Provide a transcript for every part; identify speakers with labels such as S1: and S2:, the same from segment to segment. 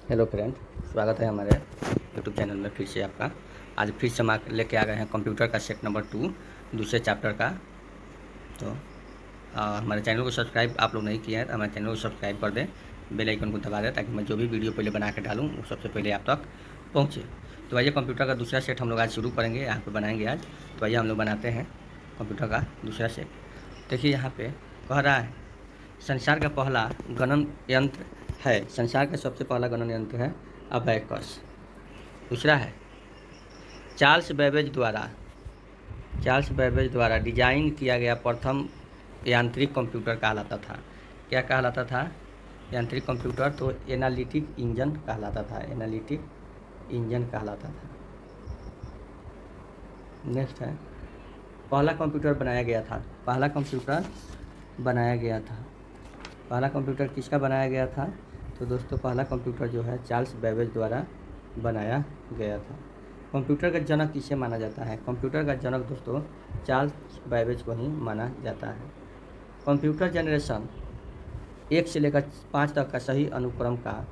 S1: Hello friend, स्वागत है हमारे यूट्यूब चैनल में फिर से आपका। आज फिर से हम लेके आ गए हैं कंप्यूटर का सेट नंबर 2 दूसरे चैप्टर का। तो हमारे चैनल को सब्सक्राइब आप लोग नहीं किया है तो हमारे चैनल को सब्सक्राइब कर दें, बेल आइकन को दबा दें ताकि मैं जो भी वीडियो पहले बना के डालूँ वो सबसे पहले आप तक पहुँचे। तो आइए कंप्यूटर का दूसरा सेट हम लोग आज शुरू करेंगे, यहाँ पर बनाएंगे आज। तो आइए हम लोग बनाते हैं कंप्यूटर का दूसरा सेट। देखिए यहाँ पर कह रहा है संसार का पहला गणन यंत्र है। संसार का सबसे पहला गणन यंत्र है अबैकस। दूसरा है चार्ल्स बेबेज द्वारा डिजाइन किया गया प्रथम यांत्रिक कंप्यूटर कहलाता था। क्या कहलाता था? यांत्रिक कंप्यूटर तो एनालिटिक इंजन कहलाता था। एनालिटिक इंजन कहलाता था। नेक्स्ट है पहला कंप्यूटर बनाया गया था। पहला कंप्यूटर किसका बनाया गया था? तो दोस्तों पहला कंप्यूटर जो है चार्ल्स बेबेज द्वारा बनाया गया था। कंप्यूटर का जनक किसे माना जाता है? कंप्यूटर का जनक दोस्तों चार्ल्स बेबेज को ही माना जाता है। कंप्यूटर जनरेशन 1 से लेकर 5 तक का सही अनुक्रम का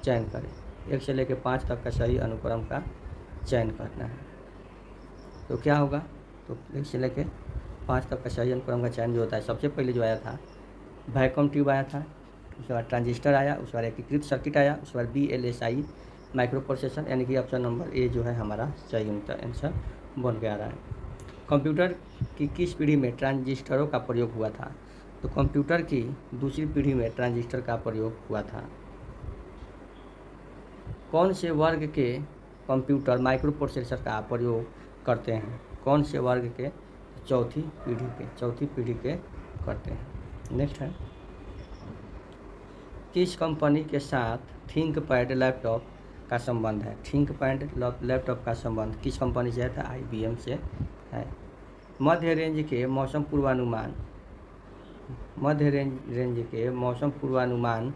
S1: चयन करें। 1 से लेकर 5 तक का सही अनुक्रम का चयन करना है। तो क्या होगा? तो 1 से लेकर 5 तक का सही अनुक्रम का चयन जो होता है, सबसे पहले जो आया था वैक्यूम ट्यूब आया था, उसके बाद ट्रांजिस्टर आया, उसके बाद एकीकृत सर्किट आया, उसके बाद VLSI माइक्रो प्रोसेसर, यानी कि ऑप्शन नंबर ए जो है हमारा सही आंसर बन के आ रहा है। कंप्यूटर की किस पीढ़ी में ट्रांजिस्टरों का प्रयोग हुआ था? तो कंप्यूटर की दूसरी पीढ़ी में ट्रांजिस्टर का प्रयोग हुआ था। कौन से वर्ग के कंप्यूटर माइक्रो प्रोसेसर का प्रयोग करते हैं? कौन से वर्ग के? चौथी पीढ़ी के करते हैं। नेक्स्ट है किस कंपनी के साथ थिंकपैड लैपटॉप का संबंध है? थिंकपैड लैपटॉप का संबंध किस कंपनी से है? तो IBM से है। मध्य रेंज के मौसम पूर्वानुमान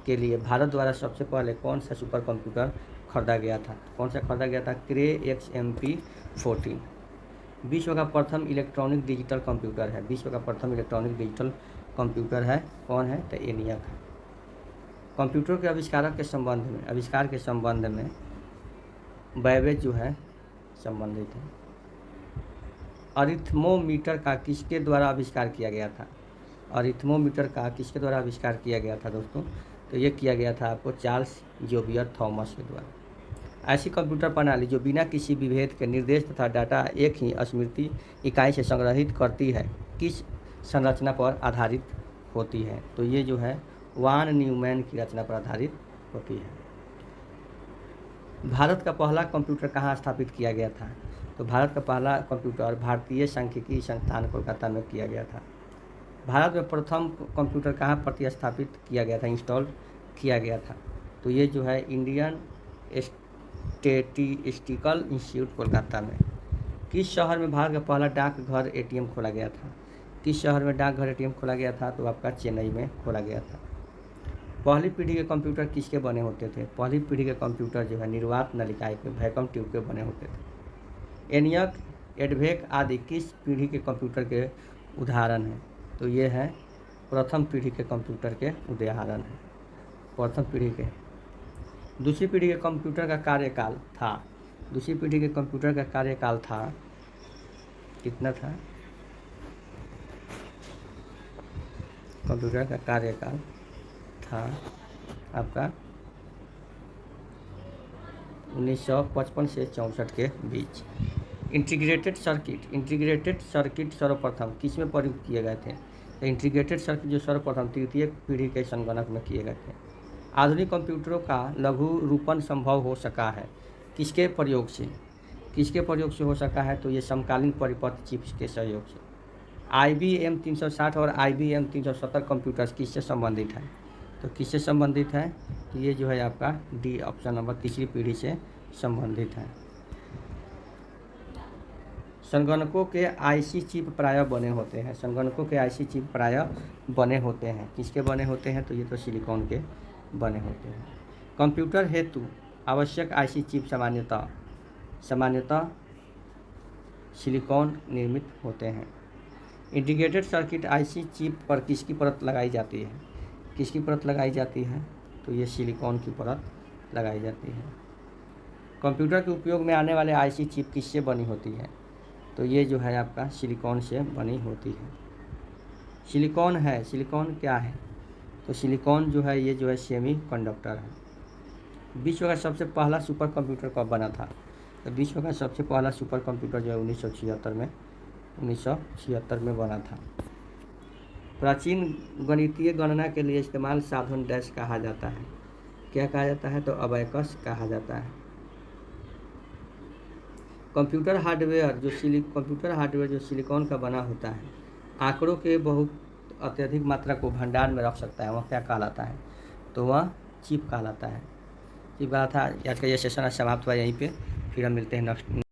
S1: के लिए भारत द्वारा सबसे पहले कौन सा सुपर कंप्यूटर खरीदा गया था? कौन सा खरीदा गया था? क्रे XMP14। विश्व का प्रथम इलेक्ट्रॉनिक डिजिटल कंप्यूटर है। विश्व का प्रथम इलेक्ट्रॉनिक डिजिटल कंप्यूटर है कौन है? तो ENIAC है। कंप्यूटर के आविष्कार के संबंध में बेबेज जो है संबंधित है। अरिथमोमीटर का किसके द्वारा आविष्कार किया गया था? अरिथमोमीटर का किसके द्वारा आविष्कार किया गया था दोस्तों? तो ये किया गया था आपको चार्ल्स जेवियर थॉमस के द्वारा। ऐसी कंप्यूटर प्रणाली जो बिना किसी विभेद के निर्देश तथा डाटा एक ही स्मृति इकाई से संग्रहित करती है किस संरचना पर आधारित होती है? तो ये जो है वान न्यूमैन की रचना पर आधारित होती है। भारत का पहला कंप्यूटर कहाँ स्थापित किया गया था? तो भारत का पहला कंप्यूटर भारतीय सांख्यिकी संस्थान कोलकाता में किया गया था। भारत में प्रथम कंप्यूटर कहाँ प्रतिस्थापित किया गया था, इंस्टॉल किया गया था? तो ये जो है इंडियन स्टैटिस्टिकल इंस्टीट्यूट कोलकाता में। किस शहर में भारत का पहला डाकघर ATM खोला गया था? किस शहर में डाकघर ATM खोला गया था? तो आपका चेन्नई में खोला गया था। पहली पीढ़ी के कंप्यूटर किसके बने होते थे? पहली पीढ़ी के कंप्यूटर जो है निर्वात नलिकाएं के वैक्यूम ट्यूब के बने होते थे। ENIAC, एडवेक आदि किस पीढ़ी के कंप्यूटर के उदाहरण हैं? तो ये है प्रथम पीढ़ी के कंप्यूटर के उदाहरण है। प्रथम पीढ़ी के। दूसरी पीढ़ी के कंप्यूटर का कार्यकाल था। दूसरी पीढ़ी के कंप्यूटर का कार्यकाल था कितना था? कंप्यूटर का कार्यकाल था आपका 1955 से 64 के बीच। इंटीग्रेटेड सर्किट सर्वप्रथम किस में प्रयुक्त किए गए थे? तो इंटीग्रेटेड सर्किट जो सर्वप्रथम तृतीय पीढ़ी के संगणक में किए गए थे। आधुनिक कंप्यूटरों का लघु रूपन संभव हो सका है किसके प्रयोग से? किसके प्रयोग से हो सका है? तो ये समकालीन परिपथ चिप्स के सहयोग से। IBM 360 और IBM 370 कंप्यूटर्स किससे संबंधित है? तो किससे संबंधित है? तो ये जो है आपका डी ऑप्शन नंबर तीसरी पीढ़ी से संबंधित है। संगणकों के IC चिप प्रायः बने होते हैं। संगणकों के IC चिप प्रायः बने होते हैं। किसके बने होते हैं? तो ये तो सिलिकॉन के बने होते हैं। कंप्यूटर हेतु आवश्यक IC चिप सामान्यतः सिलिकॉन निर्मित होते हैं। इंटीग्रेटेड सर्किट IC चिप पर किसकी परत लगाई जाती है? किसकी परत लगाई जाती है? तो ये सिलिकॉन की परत लगाई जाती है। कंप्यूटर के उपयोग में आने वाले आईसी चिप किससे बनी होती है? तो ये जो है आपका सिलिकॉन से बनी होती है। सिलिकॉन है, सिलिकॉन क्या है? तो सिलिकॉन जो है ये जो है सेमी कंडक्टर है। विश्व का सबसे पहला सुपर कंप्यूटर कब बना था? तो विश्व का सबसे पहला सुपर कंप्यूटर जो है 1976 में बना था। प्राचीन गणितीय गणना के लिए इस्तेमाल साधन डैश कहा जाता है। क्या कहा जाता है? तो अबैकस कहा जाता है। कंप्यूटर हार्डवेयर जो सिलिकॉन का बना होता है, आंकड़ों के बहुत अत्यधिक मात्रा को भंडार में रख सकता है, वह क्या कहलाता है? तो वह चिप कहलाता है। ये बात था। आज का ये सेशन समाप्त हुआ यहीं पे। फिर हम मिलते हैं नेक्स्ट